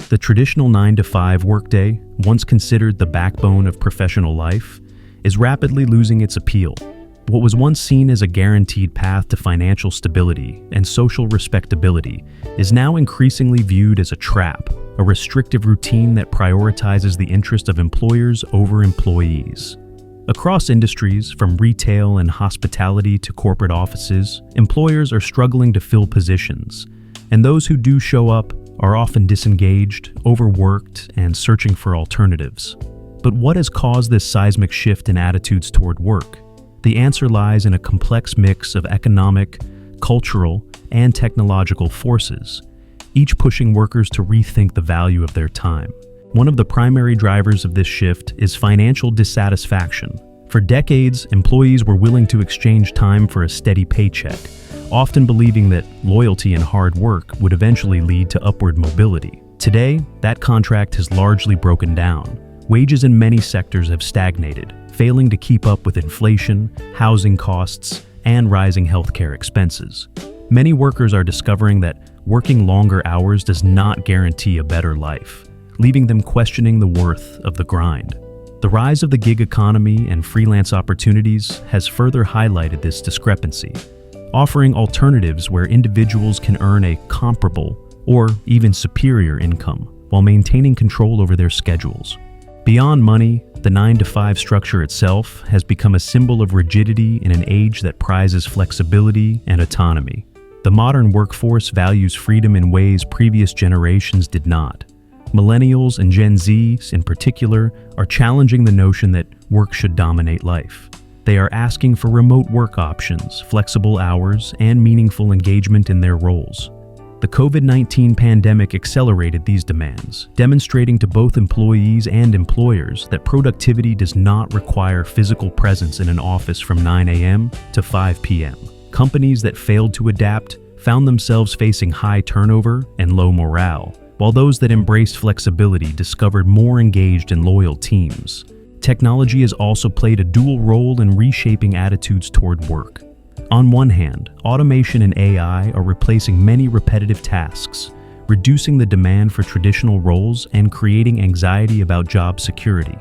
The traditional 9-to-5 workday, once considered the backbone of professional life, is rapidly losing its appeal. What was once seen as a guaranteed path to financial stability and social respectability is now increasingly viewed as a trap, a restrictive routine that prioritizes the interest of employers over employees. Across industries, from retail and hospitality to corporate offices, employers are struggling to fill positions, and those who do show up are often disengaged, overworked, and searching for alternatives. But what has caused this seismic shift in attitudes toward work? The answer lies in a complex mix of economic, cultural, and technological forces, each pushing workers to rethink the value of their time. One of the primary drivers of this shift is financial dissatisfaction. For decades, employees were willing to exchange time for a steady paycheck, often believing that loyalty and hard work would eventually lead to upward mobility. Today, that contract has largely broken down. Wages in many sectors have stagnated, failing to keep up with inflation, housing costs, and rising healthcare expenses. Many workers are discovering that working longer hours does not guarantee a better life, leaving them questioning the worth of the grind. The rise of the gig economy and freelance opportunities has further highlighted this discrepancy, offering alternatives where individuals can earn a comparable or even superior income while maintaining control over their schedules. Beyond money, the 9-to-5 structure itself has become a symbol of rigidity in an age that prizes flexibility and autonomy. The modern workforce values freedom in ways previous generations did not. Millennials and Gen Zs, in particular, are challenging the notion that work should dominate life. They are asking for remote work options, flexible hours, and meaningful engagement in their roles. The COVID-19 pandemic accelerated these demands, demonstrating to both employees and employers that productivity does not require physical presence in an office from 9 a.m. to 5 p.m. Companies that failed to adapt found themselves facing high turnover and low morale, while those that embraced flexibility discovered more engaged and loyal teams. Technology has also played a dual role in reshaping attitudes toward work. On one hand, automation and AI are replacing many repetitive tasks, reducing the demand for traditional roles and creating anxiety about job security.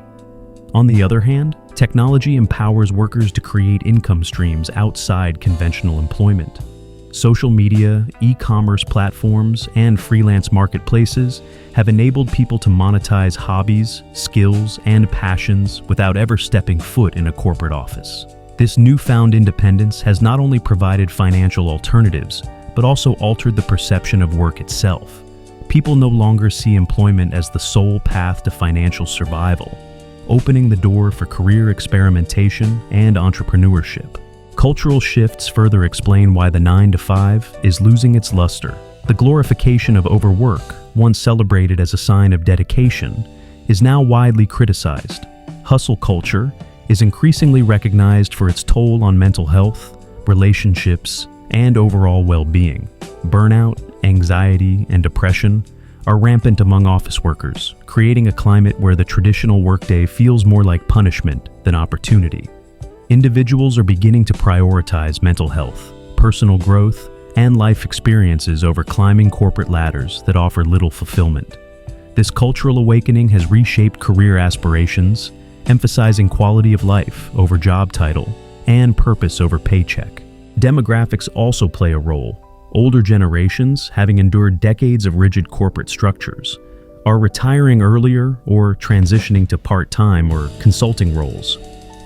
On the other hand, technology empowers workers to create income streams outside conventional employment. Social media, e-commerce platforms, and freelance marketplaces have enabled people to monetize hobbies, skills, and passions without ever stepping foot in a corporate office. This newfound independence has not only provided financial alternatives, but also altered the perception of work itself. People no longer see employment as the sole path to financial survival, opening the door for career experimentation and entrepreneurship. Cultural shifts further explain why the 9-to-5 is losing its luster. The glorification of overwork, once celebrated as a sign of dedication, is now widely criticized. Hustle culture is increasingly recognized for its toll on mental health, relationships, and overall well-being. Burnout, anxiety, and depression are rampant among office workers, creating a climate where the traditional workday feels more like punishment than opportunity. Individuals are beginning to prioritize mental health, personal growth, and life experiences over climbing corporate ladders that offer little fulfillment. This cultural awakening has reshaped career aspirations, emphasizing quality of life over job title and purpose over paycheck. Demographics also play a role. Older generations, having endured decades of rigid corporate structures, are retiring earlier or transitioning to part-time or consulting roles.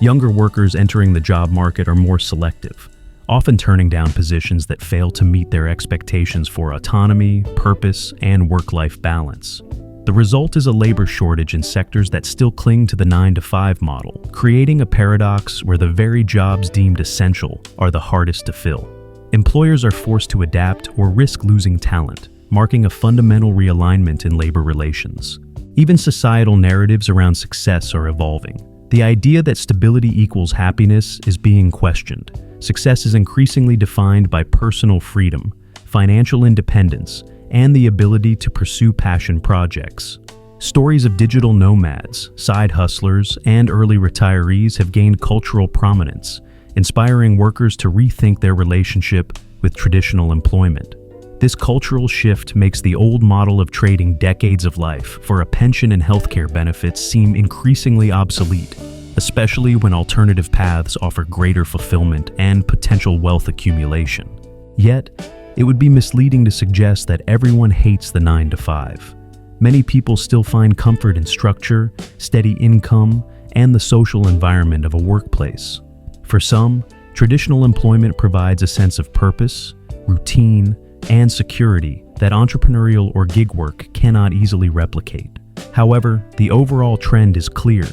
Younger workers entering the job market are more selective, often turning down positions that fail to meet their expectations for autonomy, purpose, and work-life balance. The result is a labor shortage in sectors that still cling to the 9-to-5 model, creating a paradox where the very jobs deemed essential are the hardest to fill. Employers are forced to adapt or risk losing talent, marking a fundamental realignment in labor relations. Even societal narratives around success are evolving. The idea that stability equals happiness is being questioned. Success is increasingly defined by personal freedom, financial independence, and the ability to pursue passion projects. Stories of digital nomads, side hustlers, and early retirees have gained cultural prominence, inspiring workers to rethink their relationship with traditional employment. This cultural shift makes the old model of trading decades of life for a pension and healthcare benefits seem increasingly obsolete, especially when alternative paths offer greater fulfillment and potential wealth accumulation. Yet, it would be misleading to suggest that everyone hates the 9-to-5. Many people still find comfort in structure, steady income, and the social environment of a workplace. For some, traditional employment provides a sense of purpose, routine, and security that entrepreneurial or gig work cannot easily replicate. However, the overall trend is clear.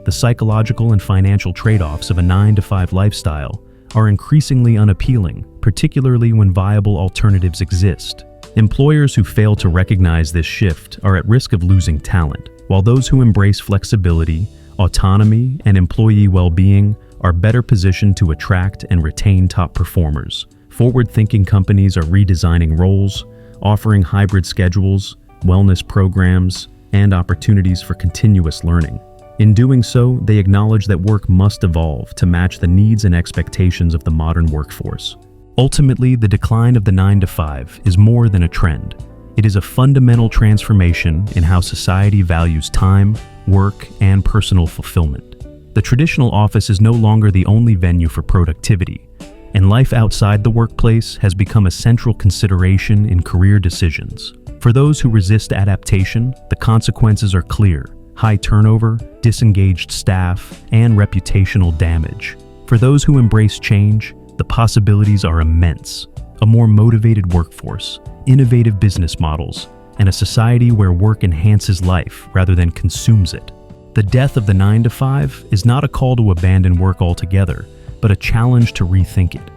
The psychological and financial trade-offs of a 9-to-5 lifestyle are increasingly unappealing, particularly when viable alternatives exist. Employers who fail to recognize this shift are at risk of losing talent, while those who embrace flexibility, autonomy, and employee well-being are better positioned to attract and retain top performers. Forward-thinking companies are redesigning roles, offering hybrid schedules, wellness programs, and opportunities for continuous learning. In doing so, they acknowledge that work must evolve to match the needs and expectations of the modern workforce. Ultimately, the decline of the 9-to-5 is more than a trend. It is a fundamental transformation in how society values time, work, and personal fulfillment. The traditional office is no longer the only venue for productivity, and life outside the workplace has become a central consideration in career decisions. For those who resist adaptation, the consequences are clear: high turnover, disengaged staff, and reputational damage. For those who embrace change, the possibilities are immense: a more motivated workforce, innovative business models, and a society where work enhances life rather than consumes it. The death of the 9-to-5 is not a call to abandon work altogether, but a challenge to rethink it.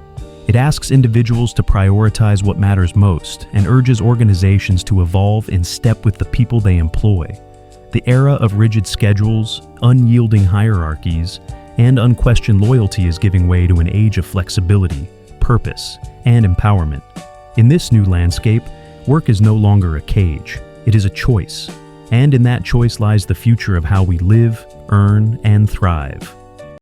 It asks individuals to prioritize what matters most and urges organizations to evolve in step with the people they employ. The era of rigid schedules, unyielding hierarchies, and unquestioned loyalty is giving way to an age of flexibility, purpose, and empowerment. In this new landscape, work is no longer a cage, it is a choice. And in that choice lies the future of how we live, earn, and thrive.